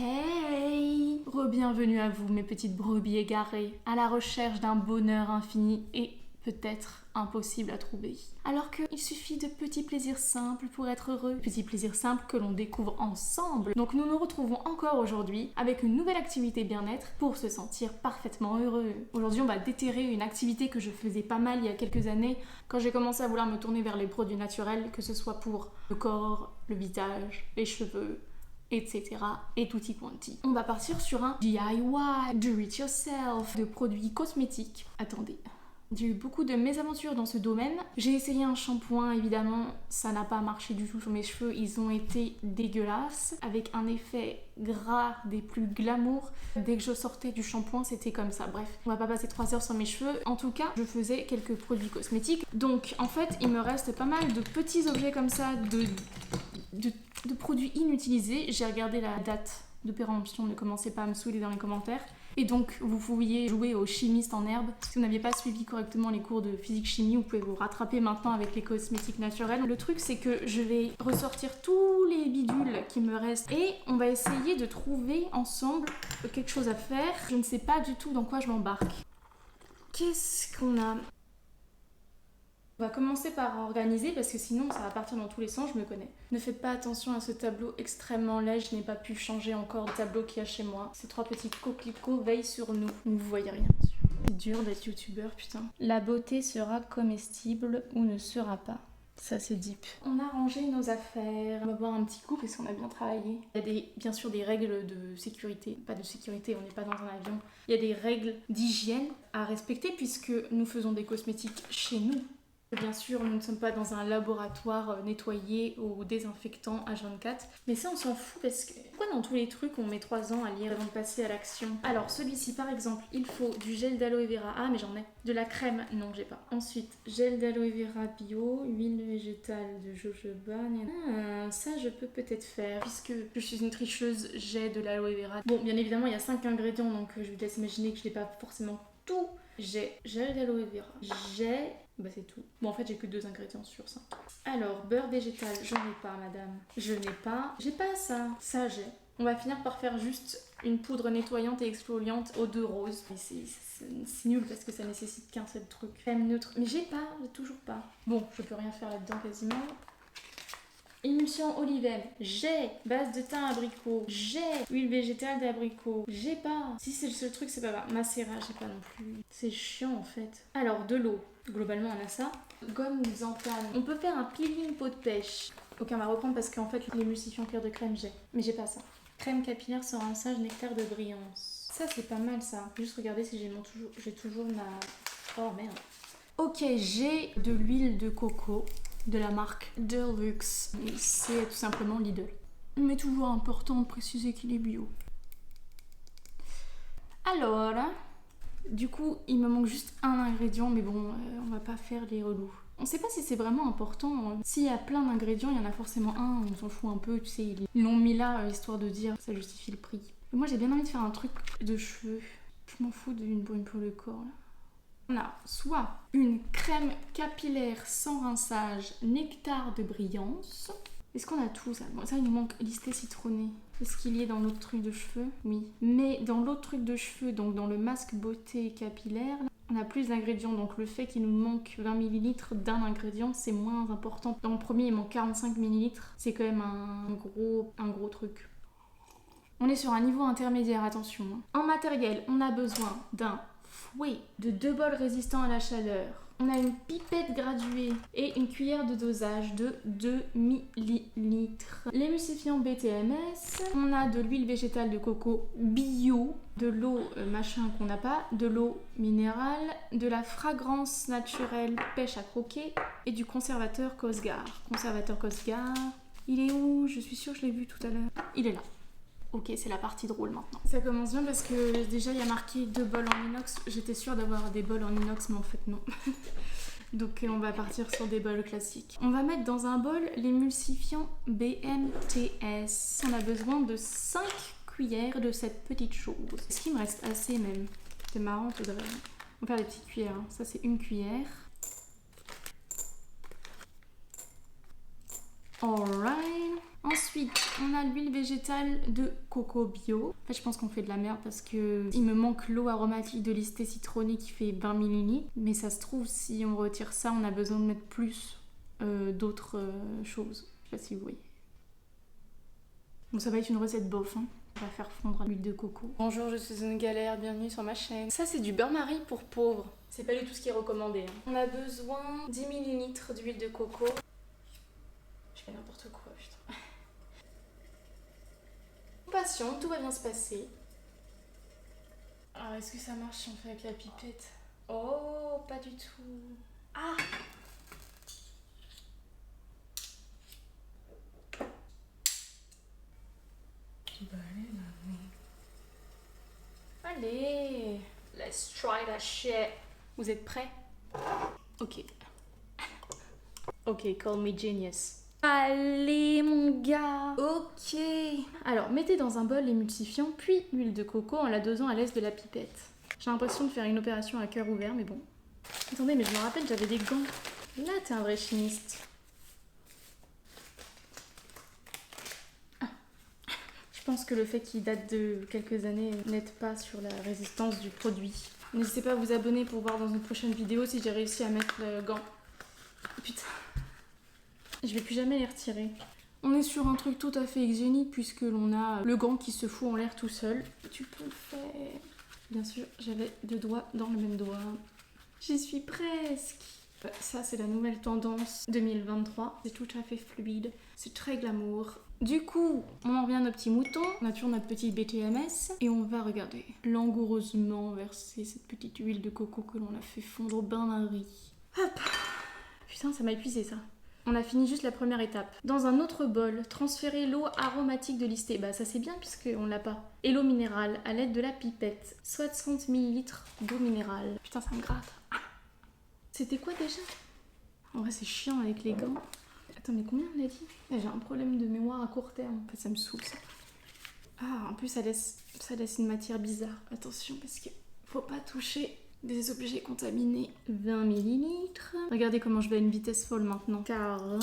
Hey! Re-bienvenue à vous mes petites brebis égarées, à la recherche d'un bonheur infini et peut-être impossible à trouver. Alors qu'il suffit de petits plaisirs simples pour être heureux, petits plaisirs simples que l'on découvre ensemble. Donc nous nous retrouvons encore aujourd'hui avec une nouvelle activité bien-être pour se sentir parfaitement heureux. Aujourd'hui on va déterrer une activité que je faisais pas mal il y a quelques années quand j'ai commencé à vouloir me tourner vers les produits naturels, que ce soit pour le corps, le visage, les cheveux, etc. et tutti quanti. On va partir sur un DIY, do it yourself, de produits cosmétiques. Attendez. J'ai eu beaucoup de mésaventures dans ce domaine. J'ai essayé un shampoing, évidemment, ça n'a pas marché du tout sur mes cheveux. Ils ont été dégueulasses, avec un effet gras des plus glamour. Dès que je sortais du shampoing, c'était comme ça. Bref, on va pas passer 3 heures sur mes cheveux. En tout cas, je faisais quelques produits cosmétiques. Donc, en fait, il me reste pas mal de petits objets comme ça, de produits inutilisés. J'ai regardé la date de péremption, ne commencez pas à me saouler dans les commentaires. Et donc, vous pouviez jouer au chimiste en herbe. Si vous n'aviez pas suivi correctement les cours de physique-chimie, vous pouvez vous rattraper maintenant avec les cosmétiques naturels. Le truc, c'est que je vais ressortir tous les bidules qui me restent et on va essayer de trouver ensemble quelque chose à faire. Je ne sais pas du tout dans quoi je m'embarque. Qu'est-ce qu'on a ? On va commencer par organiser parce que sinon ça va partir dans tous les sens, je me connais. Ne faites pas attention à ce tableau extrêmement laid, je n'ai pas pu changer encore le tableau qu'il y a chez moi. Ces 3 petits coquelicots veillent sur nous. Vous voyez rien dessus. C'est dur d'être youtubeur, putain. La beauté sera comestible ou ne sera pas. Ça c'est deep. On a rangé nos affaires. On va boire un petit coup parce qu'on a bien travaillé. Il y a bien sûr des règles de sécurité. Pas de sécurité, on n'est pas dans un avion. Il y a des règles d'hygiène à respecter puisque nous faisons des cosmétiques chez nous. Bien sûr, nous ne sommes pas dans un laboratoire nettoyé ou désinfectant H24, mais ça on s'en fout parce que pourquoi dans tous les trucs on met 3 ans à lire avant de passer à l'action? Alors celui-ci par exemple, il faut du gel d'aloe vera, ah mais j'en ai, de la crème, non j'ai pas. Ensuite, gel d'aloe vera bio, huile végétale de jojoba, ça je peux peut-être faire puisque je suis une tricheuse, j'ai de l'aloe vera. Bon, bien évidemment il y a 5 ingrédients donc je vous laisse imaginer que je n'ai pas forcément tout. J'ai gel d'aloe vera, j'ai... Bah c'est tout. Bon en fait j'ai que 2 ingrédients sur 5. Alors beurre végétal, j'en ai pas madame. Je n'ai pas... J'ai pas ça. Ça j'ai. On va finir par faire juste une poudre nettoyante et exfoliante aux 2 roses. Mais c'est nul parce que ça nécessite qu'un seul truc. Crème neutre. Mais j'ai toujours pas. Bon, je peux rien faire là-dedans quasiment. Émulsion olivelle, j'ai base de thym abricot, j'ai huile végétale d'abricot, j'ai pas. Si c'est le seul truc, c'est pas grave. Macérat, j'ai pas non plus. C'est chiant en fait. Alors de l'eau, globalement on a ça. Gomme xanthane. On peut faire un peeling peau de pêche. Ok, on va reprendre parce qu'en fait l'émulsifiant clair de crème j'ai. Mais j'ai pas ça. Crème capillaire sans rinçage, nectar de brillance. Ça c'est pas mal ça. Juste regarder si j'ai toujours ma... Oh merde. Ok, j'ai de l'huile de coco. De la marque Deluxe. C'est tout simplement Lidl. Mais toujours important de préciser qu'il est bio. Alors, du coup, il me manque juste un ingrédient, mais bon, on va pas faire les relous. On sait pas si c'est vraiment important. S'il y a plein d'ingrédients, il y en a forcément un, on s'en fout un peu, tu sais, ils l'ont mis là, histoire de dire ça justifie le prix. Mais moi, j'ai bien envie de faire un truc de cheveux. Je m'en fous d'une brune pour le corps, là. On a soit une crème capillaire sans rinçage, nectar de brillance. Est-ce qu'on a tout ça? Bon, ça, il nous manque lysté citronné. Est-ce qu'il y est dans l'autre truc de cheveux? Oui. Mais dans l'autre truc de cheveux, donc dans le masque beauté capillaire, on a plus d'ingrédients. Donc le fait qu'il nous manque 20 ml d'un ingrédient, c'est moins important. Dans le premier, il manque 45 ml. C'est quand même un gros truc. On est sur un niveau intermédiaire, attention. En matériel, on a besoin d'un fouet, de 2 bols résistants à la chaleur. On a une pipette graduée et une cuillère de dosage de 2 ml. L'émulsifiant BTMS. On a de l'huile végétale de coco bio, de l'eau machin qu'on n'a pas, de l'eau minérale, de la fragrance naturelle pêche à croquer et du conservateur Cosgar. Conservateur Cosgar, il est où? Je suis sûre que je l'ai vu tout à l'heure. Il est là. Ok, c'est la partie drôle maintenant. Ça commence bien parce que déjà il y a marqué 2 bols en inox. J'étais sûre d'avoir des bols en inox, mais en fait non. Donc on va partir sur des bols classiques. On va mettre dans un bol l'émulsifiant BMTS. On a besoin de 5 cuillères de cette petite chose. Est-ce qu'il me reste assez même? C'est marrant, on va faire des petites cuillères. Hein. Ça c'est 1 cuillère. Alright. Ensuite, on a l'huile végétale de coco bio. En fait, je pense qu'on fait de la merde parce que il me manque l'eau aromatique de lysté citronné qui fait 20 ml. Mais ça se trouve, si on retire ça, on a besoin de mettre plus d'autres choses. Je sais pas si vous voyez. Bon, ça va être une recette bof, hein. On va faire fondre l'huile de coco. Bonjour, je suis une galère, bienvenue sur ma chaîne. Ça, c'est du bain-marie pour pauvres. C'est pas du tout ce qui est recommandé, hein. On a besoin 10 ml d'huile de coco. Je fais n'importe quoi, putain. Patiente, tout va bien se passer. Alors, est-ce que ça marche si on fait avec la pipette? Oh, pas du tout. Ah! Allez, let's try that shit. Vous êtes prêts? Ok. Ok, call me genius. Allez mon gars. Ok. Alors, mettez dans un bol l'émulsifiant, puis l'huile de coco en la dosant à l'aise de la pipette. J'ai l'impression de faire une opération à cœur ouvert, mais bon. Attendez, mais je me rappelle, j'avais des gants. Là, t'es un vrai chimiste. Je pense que le fait qu'il date de quelques années n'aide pas sur la résistance du produit. N'hésitez pas à vous abonner pour voir dans une prochaine vidéo si j'ai réussi à mettre le gant. Putain. Je vais plus jamais les retirer. On est sur un truc tout à fait hygiénique puisque l'on a le gant qui se fout en l'air tout seul. Tu peux le faire. Bien sûr, j'avais deux doigts dans le même doigt. J'y suis presque. Ça, c'est la nouvelle tendance 2023. C'est tout à fait fluide. C'est très glamour. Du coup, on en revient à nos petits moutons. On a toujours notre petit BTMS. Et on va regarder langoureusement verser cette petite huile de coco que l'on a fait fondre au bain-marie. Hop. Putain, ça m'a épuisé ça. On a fini juste la première étape. Dans un autre bol, transférer l'eau aromatique de lysté. Bah ça c'est bien puisqu'on l'a pas. Et l'eau minérale à l'aide de la pipette. 60 ml d'eau minérale. Putain, ça me gratte. C'était quoi déjà? En vrai c'est chiant avec les gants. Attends, mais combien on a dit? J'ai un problème de mémoire à court terme. En fait, ça me saoule ça. Ah, en plus ça laisse une matière bizarre. Attention parce que faut pas toucher des objets contaminés. 20 ml. Regardez comment je vais à une vitesse folle maintenant. 40.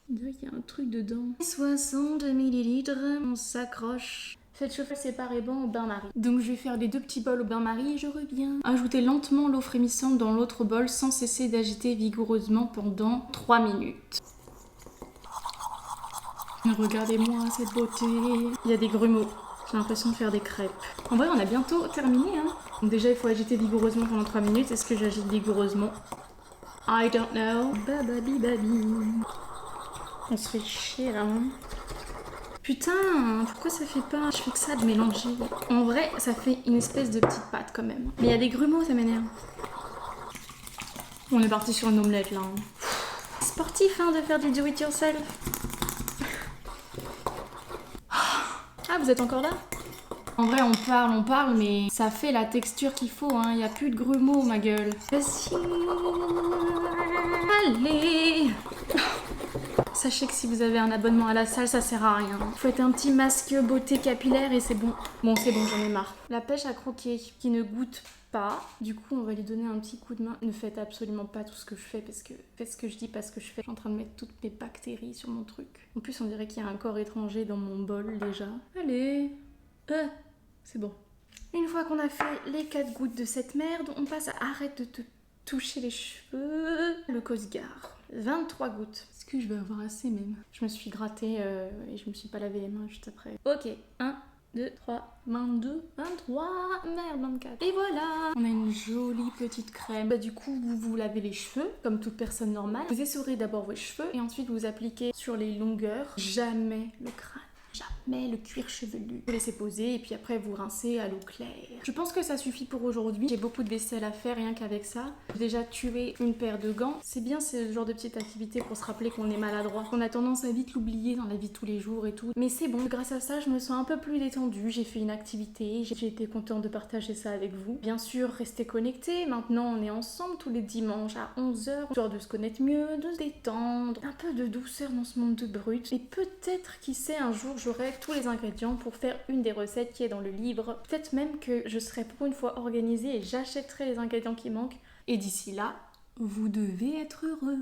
On dirait qu'il y a un truc dedans. 60 ml. On s'accroche. Faites chauffer séparément au bain-marie. Donc je vais faire les deux petits bols au bain-marie et je reviens. Ajoutez lentement l'eau frémissante dans l'autre bol sans cesser d'agiter vigoureusement pendant 3 minutes. Regardez-moi cette beauté. Il y a des grumeaux. J'ai l'impression de faire des crêpes. En vrai, on a bientôt terminé, hein. Donc déjà, il faut agiter vigoureusement pendant 3 minutes. Est-ce que j'agite vigoureusement? I don't know. Bababi babi. On se fait chier là, hein. Putain, pourquoi ça fait pas? Je fais que ça de mélanger. En vrai, ça fait une espèce de petite pâte quand même. Mais il y a des grumeaux, ça m'énerve. On est parti sur une omelette là. Hein. Sportif, hein, de faire du do it yourself. Ah, vous êtes encore là? En vrai, on parle, mais ça fait la texture qu'il faut, hein. Il n'y a plus de grumeaux, ma gueule. Vas-y. Allez. Sachez que si vous avez un abonnement à la salle, ça sert à rien. Faut être un petit masque beauté capillaire et c'est bon. Bon, c'est bon, j'en ai marre. La pêche à croquer qui ne goûte pas. Du coup, on va lui donner un petit coup de main. Ne faites absolument pas tout ce que je fais parce que faites ce que je dis, pas ce que je fais. Je suis en train de mettre toutes mes bactéries sur mon truc. En plus, on dirait qu'il y a un corps étranger dans mon bol déjà. Allez. C'est bon. Une fois qu'on a fait les 4 gouttes de cette merde, on passe à arrête de te toucher les cheveux. Le Cosgar. 23 gouttes. Est-ce que je vais avoir assez même? Je me suis grattée et je me suis pas lavé les mains juste après. Ok, 1, 2, 3, 22, 23, merde, 24. Et voilà! On a une jolie petite crème. Bah du coup, vous lavez les cheveux, comme toute personne normale. Vous essorez d'abord vos cheveux et ensuite vous appliquez sur les longueurs. Jamais le crâne. Jamais le cuir chevelu. Vous laissez poser et puis après vous rincez à l'eau claire. Je pense que ça suffit pour aujourd'hui. J'ai beaucoup de vaisselle à faire rien qu'avec ça. J'ai déjà tué une paire de gants. C'est bien ce genre de petite activité pour se rappeler qu'on est maladroit. On a tendance à vite l'oublier dans la vie de tous les jours et tout. Mais c'est bon, grâce à ça je me sens un peu plus détendue. J'ai fait une activité, j'ai été contente de partager ça avec vous. Bien sûr, restez connectés. Maintenant on est ensemble tous les dimanches à 11h. Histoire de se connaître mieux, de se détendre. Un peu de douceur dans ce monde de brut. Et peut-être, qui sait, un jour j'aurai tous les ingrédients pour faire une des recettes qui est dans le livre. Peut-être même que je serai pour une fois organisée et j'achèterai les ingrédients qui manquent. Et d'ici là, vous devez être heureux.